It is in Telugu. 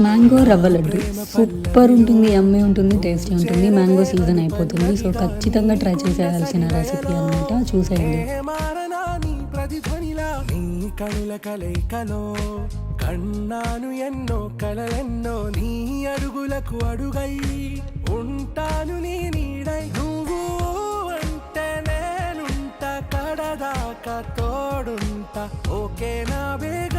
మ్యాంగో రవ్వ లడ్డు సూపర్ ఉంటుంది, యమ్మీ ఉంటుంది, టేస్టీ ఉంటుంది. మ్యాంగో సీజన్ అయిపోతుంది, సో ఖచ్చితంగా ట్రై చేసేయాల్సిన రెసిపీ అనమాట. చూసేయండి. కనుల కలయికలో కన్నాను ఎన్నో కలలెన్నో, నీ అడుగులకు అడుగై ఉంటాను నీ నీడై, నువ్వు అంటే నేనుంట కడదాకా తోడుంట, ఓకే నా బేగ